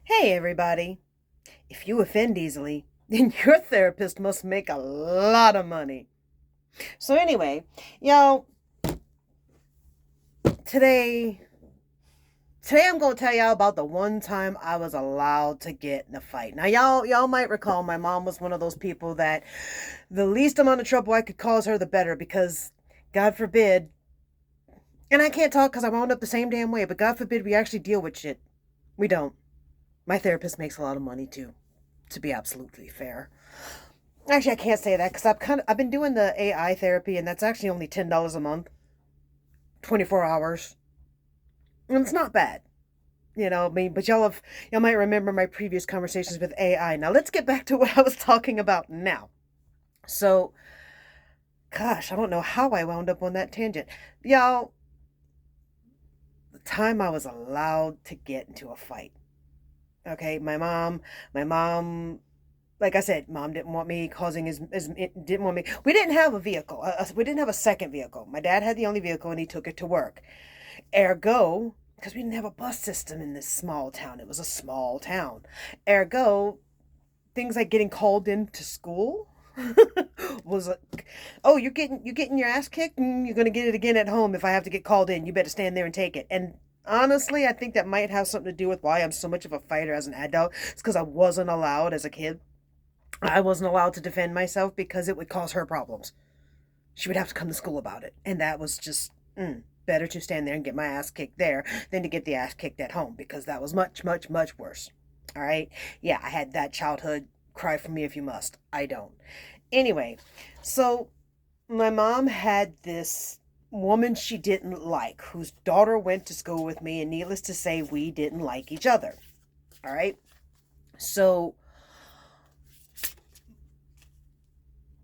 Hey, everybody. If you offend easily, then your therapist must make a lot of money. So, anyway, y'all, today, today I'm going to tell y'all about the one time I was allowed to get in a fight. Now, y'all might recall my mom was one of those people that the least amount of trouble I could cause her, the better, because God forbid, and I can't talk because I wound up the same damn way, but God forbid we actually deal with shit. We don't. My therapist makes a lot of money too, to be absolutely fair. Actually, I can't say that because I've been doing the AI therapy, and that's actually only $10 a month, 24 hours, and it's not bad. I mean, but y'all might remember my previous conversations with AI. Now let's get back to what I was talking about now. So, gosh, I don't know how I wound up on that tangent, y'all. The time I was allowed to get into a fight. Okay, my mom, like I said, mom didn't want me causing didn't want me. We didn't have a vehicle. We didn't have a second vehicle. My dad had the only vehicle and he took it to work. Ergo, because we didn't have a bus system in this small town. It was a small town. Ergo, things like getting called into school was like, oh, you're getting your ass kicked and you're gonna get it again at home if I have to get called in. You better stand there and take it. And honestly, I think that might have something to do with why I'm so much of a fighter as an adult. It's because I wasn't allowed as a kid. I wasn't allowed to defend myself because it would cause her problems. She would have to come to school about it. And that was just better to stand there and get my ass kicked there than to get the ass kicked at home because that was much, much, much worse. All right. Yeah, I had that childhood. Cry for me if you must. I don't. Anyway, so my mom had this woman she didn't like whose daughter went to school with me, and needless to say, we didn't like each other. All right. So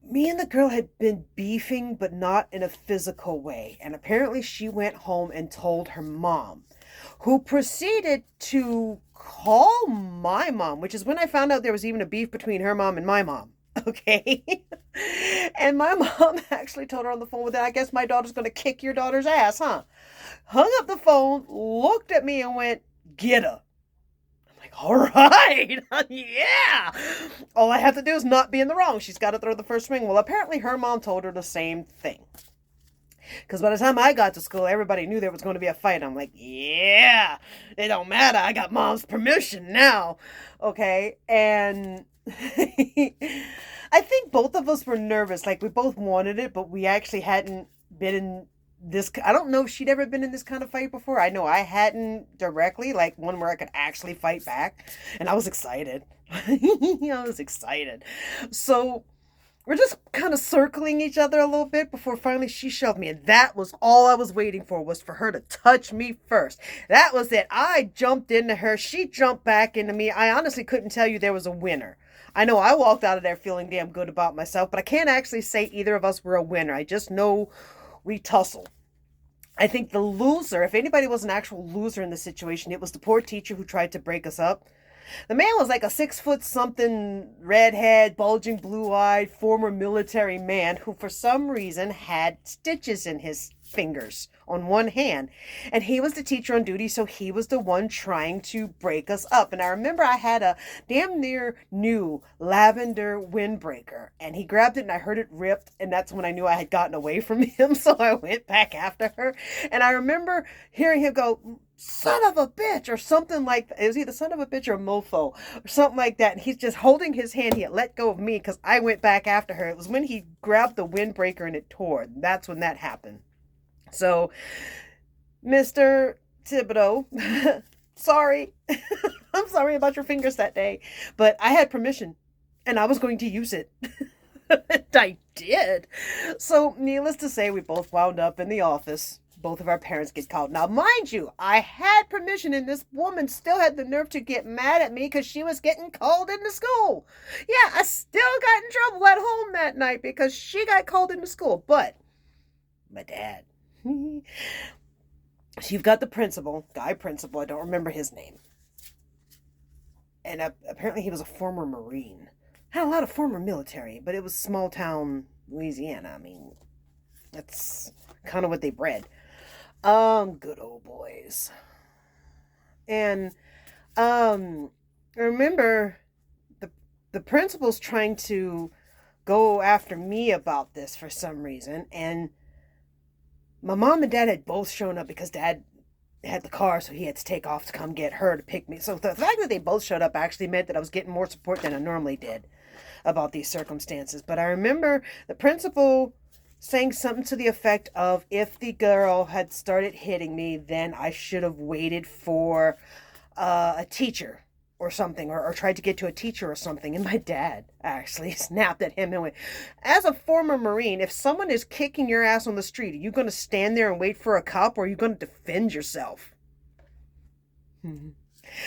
me and the girl had been beefing, but not in a physical way. And apparently, she went home and told her mom, who proceeded to call my mom, which is when I found out there was even a beef between her mom and my mom. Okay. And my mom actually told her on the phone with that, I guess my daughter's going to kick your daughter's ass, huh? Hung up the phone, looked at me, and went, get her. Like, all right, yeah. All I have to do is not be in the wrong. She's got to throw the first swing. Well, apparently her mom told her the same thing. Because by the time I got to school, everybody knew there was going to be a fight. I'm like, yeah, it don't matter. I got mom's permission now. Okay. And I think both of us were nervous. Like, we both wanted it, but we actually hadn't been in this. I don't know if she'd ever been in this kind of fight before. I know I hadn't directly, like one where I could actually fight back. And I was excited. I was excited. So we're just kind of circling each other a little bit before finally she shoved me. And that was all I was waiting for, was for her to touch me first. That was it. I jumped into her. She jumped back into me. I honestly couldn't tell you there was a winner. I know I walked out of there feeling damn good about myself, but I can't actually say either of us were a winner. I just know we tussled. I think the loser, if anybody was an actual loser in the situation, it was the poor teacher who tried to break us up. The man was like a 6 foot something, redhead, bulging blue eyed, former military man who, for some reason, had stitches in his fingers on one hand. And he was the teacher on duty, so he was the one trying to break us up. And I remember I had a damn near new lavender windbreaker, and he grabbed it and I heard it ripped. And that's when I knew I had gotten away from him. So I went back after her. And I remember hearing him go, son of a bitch, or something like that. It was either son of a bitch or mofo or something like that. And he's just holding his hand. He had let go of me because I went back after her. It was when he grabbed the windbreaker and it tore. That's when that happened. So, Mr. Thibodeau, sorry. I'm sorry about your fingers that day, but I had permission and I was going to use it. And I did. So, needless to say, we both wound up in the office. Both of our parents get called. Now, mind you, I had permission, and this woman still had the nerve to get mad at me because she was getting called into school. Yeah, I still got in trouble at home that night because she got called into school. But my dad. So you've got the principal, guy principal. I don't remember his name. And apparently he was a former Marine. Had a lot of former military, but it was small town Louisiana. I mean, that's kind of what they bred. Good old boys. And I remember the the principal's trying to go after me about this for some reason, and my mom and dad had both shown up because dad had the car, so he had to take off to come get her to pick me. So the fact that they both showed up actually meant that I was getting more support than I normally did about these circumstances. But I remember the principal saying something to the effect of, if the girl had started hitting me, then I should have waited for a teacher or something, or tried to get to a teacher or something. And my dad actually snapped at him and went, as a former Marine, if someone is kicking your ass on the street, are you going to stand there and wait for a cop, or are you going to defend yourself? Like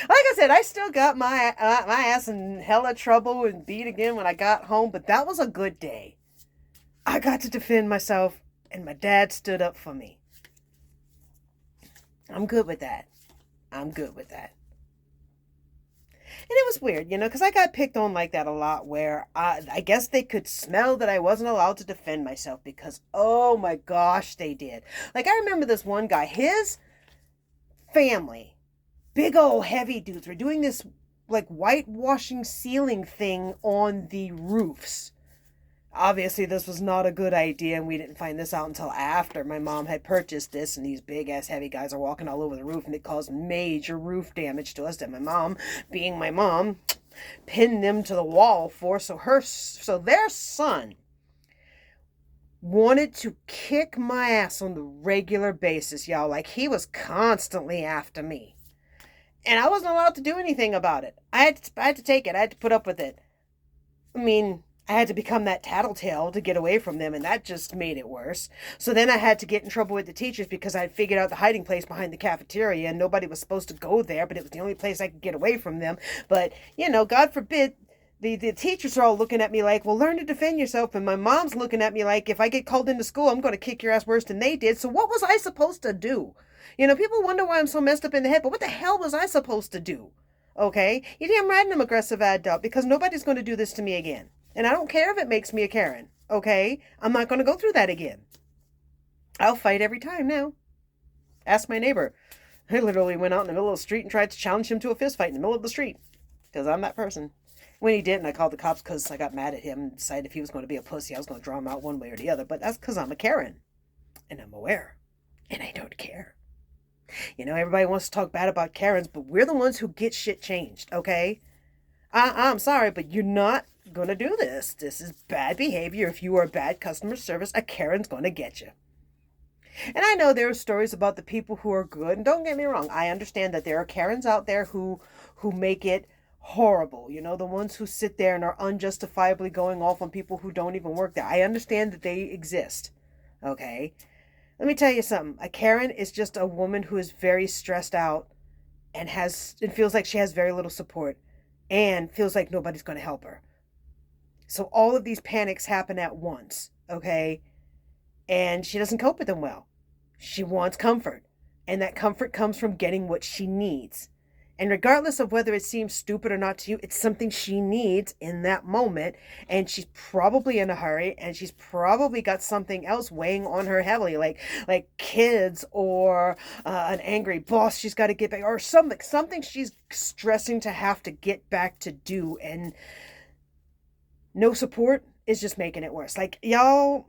I said, I still got my ass in hella trouble and beat again when I got home, but that was a good day. I got to defend myself, and my dad stood up for me. I'm good with that. I'm good with that. And it was weird, because I got picked on like that a lot, where I guess they could smell that I wasn't allowed to defend myself because, oh my gosh, they did. Like, I remember this one guy, his family, big old heavy dudes, were doing this like whitewashing ceiling thing on the roofs. Obviously, this was not a good idea, and we didn't find this out until after my mom had purchased this, and these big-ass heavy guys are walking all over the roof, and it caused major roof damage to us, and my mom, being my mom, pinned them to the wall for, so their son wanted to kick my ass on the regular basis, y'all. Like, he was constantly after me. And I wasn't allowed to do anything about it. I had to take it. I had to put up with it. I mean, I had to become that tattletale to get away from them, and that just made it worse. So then I had to get in trouble with the teachers because I had figured out the hiding place behind the cafeteria, and nobody was supposed to go there, but it was the only place I could get away from them. But, God forbid, the teachers are all looking at me like, well, learn to defend yourself, and my mom's looking at me like, if I get called into school, I'm going to kick your ass worse than they did. So what was I supposed to do? People wonder why I'm so messed up in the head, but what the hell was I supposed to do? Okay? You damn right I'm aggressive adult, because nobody's going to do this to me again. And I don't care if it makes me a Karen, okay? I'm not going to go through that again. I'll fight every time now. Ask my neighbor. I literally went out in the middle of the street and tried to challenge him to a fist fight in the middle of the street. Because I'm that person. When he didn't, I called the cops because I got mad at him and decided if he was going to be a pussy, I was going to draw him out one way or the other. But that's because I'm a Karen. And I'm aware. And I don't care. Everybody wants to talk bad about Karens, but we're the ones who get shit changed, okay? I'm sorry, but you're not going to do this. This is bad behavior. If you are bad customer service, a Karen's going to get you. And I know there are stories about the people who are good, and don't get me wrong, I understand that there are Karens out there who make it horrible. The ones who sit there and are unjustifiably going off on people who don't even work there. I understand that they exist, okay? Let me tell you something. A Karen is just a woman who is very stressed out and feels like she has very little support and feels like nobody's going to help her. So all of these panics happen at once, okay? And she doesn't cope with them well. She wants comfort, and that comfort comes from getting what she needs. And regardless of whether it seems stupid or not to you, it's something she needs in that moment, and she's probably in a hurry, and she's probably got something else weighing on her heavily, like kids or an angry boss she's got to get back, or something she's stressing to have to get back to do, and no support is just making it worse. Like, y'all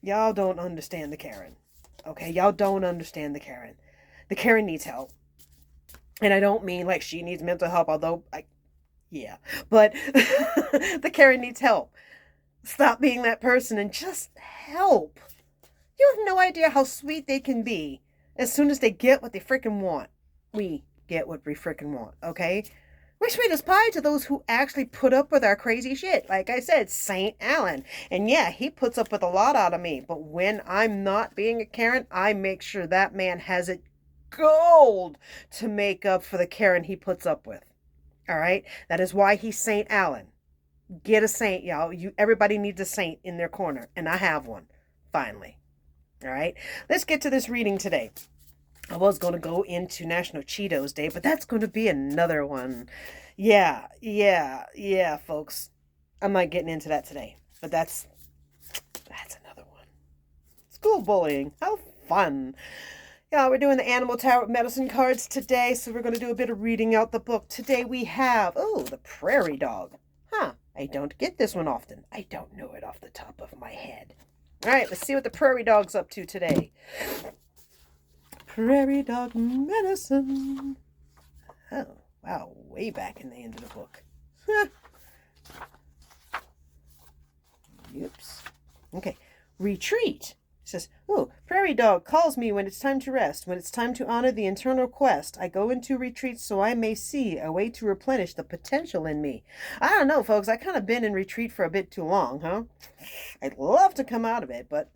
don't understand the Karen. Okay, y'all don't understand the Karen. The Karen needs help. And I don't mean like she needs mental help, although yeah. But the Karen needs help. Stop being that person and just help. You have no idea how sweet they can be as soon as they get what they freaking want. We get what we freaking want, okay? We're sweet as pie to those who actually put up with our crazy shit. Like I said, St. Alan. And yeah, he puts up with a lot out of me. But when I'm not being a Karen, I make sure that man has it gold to make up for the Karen he puts up with. All right? That is why he's St. Alan. Get a saint, y'all. Everybody needs a saint in their corner. And I have one. Finally. All right? Let's get to this reading today. I was going to go into National Cheetos Day, but that's going to be another one. Yeah, folks. I'm not getting into that today. But that's another one. School bullying. How fun. Yeah, we're doing the Animal Tarot Medicine cards today, so we're going to do a bit of reading out the book. Today we have, oh, the Prairie Dog. Huh, I don't get this one often. I don't know it off the top of my head. All right, let's see what the Prairie Dog's up to today. Prairie Dog Medicine. Oh, wow, way back in the end of the book. Oops. Okay, retreat. It says, oh, Prairie Dog calls me when it's time to rest. When it's time to honor the internal quest, I go into retreat so I may see a way to replenish the potential in me. I don't know, folks. I kind of been in retreat for a bit too long, huh? I'd love to come out of it, but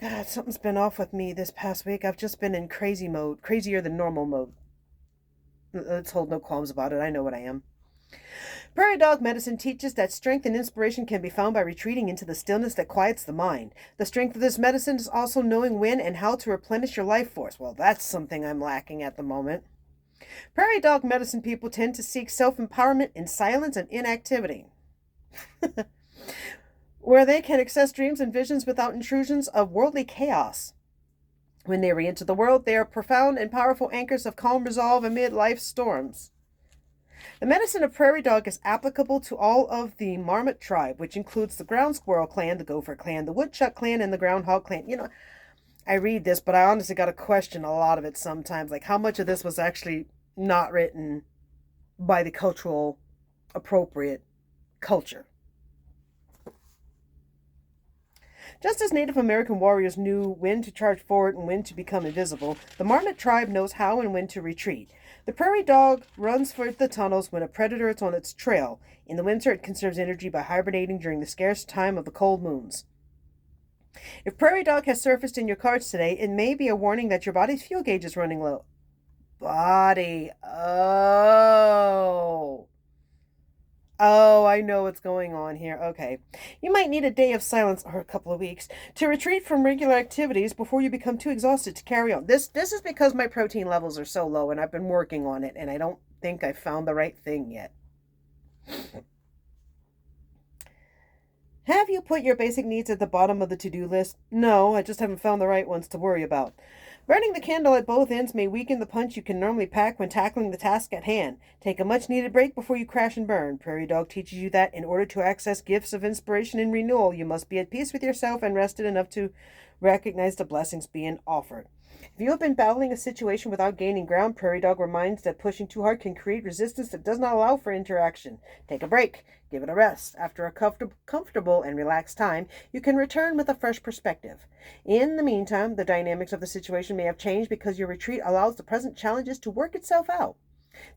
God, something's been off with me this past week. I've just been in crazy mode, crazier than normal mode. Let's hold no qualms about it. I know what I am. Prairie Dog Medicine teaches that strength and inspiration can be found by retreating into the stillness that quiets the mind. The strength of this medicine is also knowing when and how to replenish your life force. Well, that's something I'm lacking at the moment. Prairie Dog Medicine people tend to seek self-empowerment in silence and inactivity, where they can access dreams and visions without intrusions of worldly chaos. When they re-enter the world, they are profound and powerful anchors of calm resolve amid life's storms. The medicine of Prairie Dog is applicable to all of the Marmot tribe, which includes the Ground Squirrel clan, the Gopher clan, the Woodchuck clan, and the Groundhog clan. You know, I read this, but I honestly got to question a lot of it sometimes. Like, how much of this was actually not written by the cultural appropriate culture? Just as Native American warriors knew when to charge forward and when to become invisible, the Marmot tribe knows how and when to retreat. The prairie dog runs for the tunnels when a predator is on its trail. In the winter, it conserves energy by hibernating during the scarce time of the cold moons. If prairie dog has surfaced in your cards today, it may be a warning that your body's fuel gauge is running low. Body. Oh, I know what's going on here. Okay. You might need a day of silence or a couple of weeks to retreat from regular activities before you become too exhausted to carry on. This is because my protein levels are so low and I've been working on it and I don't think I've found the right thing yet. Have you put your basic needs at the bottom of the to-do list? No, I just haven't found the right ones to worry about. Burning the candle at both ends may weaken the punch you can normally pack when tackling the task at hand. Take a much-needed break before you crash and burn. Prairie Dog teaches you that in order to access gifts of inspiration and renewal, you must be at peace with yourself and rested enough to recognize the blessings being offered. If you have been battling a situation without gaining ground, Prairie Dog reminds that pushing too hard can create resistance that does not allow for interaction. Take a break. Give it a rest. After a comfortable and relaxed time, you can return with a fresh perspective. In the meantime, the dynamics of the situation may have changed because your retreat allows the present challenges to work itself out.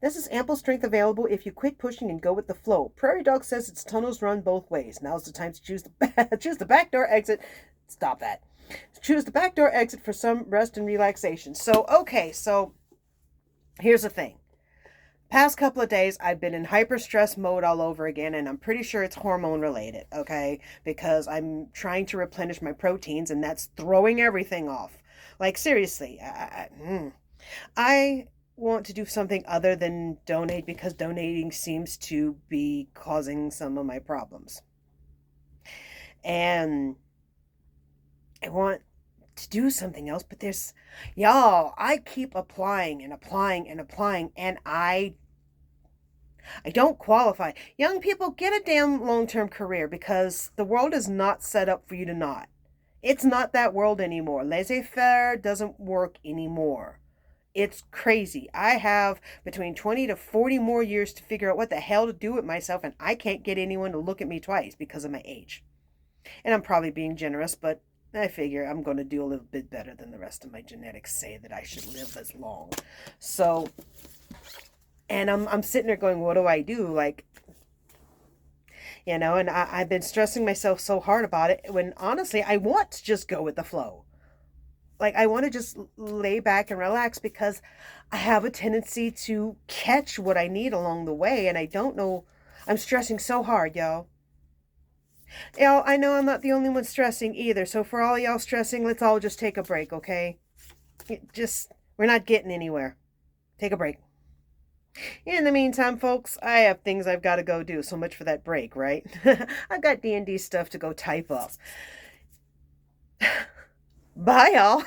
This is ample strength available if you quit pushing and go with the flow. Prairie Dog says its tunnels run both ways. Now's the time to choose the back door exit. Stop that. Choose the back door exit for some rest and relaxation. So here's the thing. Past couple of days, I've been in hyper stress mode all over again, and I'm pretty sure it's hormone related, okay? Because I'm trying to replenish my proteins, and that's throwing everything off. Like, seriously, I want to do something other than donate because donating seems to be causing some of my problems. And I want to do something else, but I keep applying and applying and applying, and I don't qualify. Young people, get a damn long-term career because the world is not set up for you to not. It's not that world anymore. Laissez-faire doesn't work anymore. It's crazy. I have between 20 to 40 more years to figure out what the hell to do with myself, and I can't get anyone to look at me twice because of my age. And I'm probably being generous, but I figure I'm going to do a little bit better than the rest of my genetics say that I should live as long. So, and I'm sitting there going, what do I do? Like, you know, and I've been stressing myself so hard about it when honestly, I want to just go with the flow. Like, I want to just lay back and relax because I have a tendency to catch what I need along the way. And I don't know, I'm stressing so hard, y'all. Y'all, I know I'm not the only one stressing either. So for all y'all stressing, let's all just take a break, okay? We're not getting anywhere. Take a break. In the meantime, folks, I have things I've got to go do. So much for that break, right? I've got D&D stuff to go type up. Bye, y'all.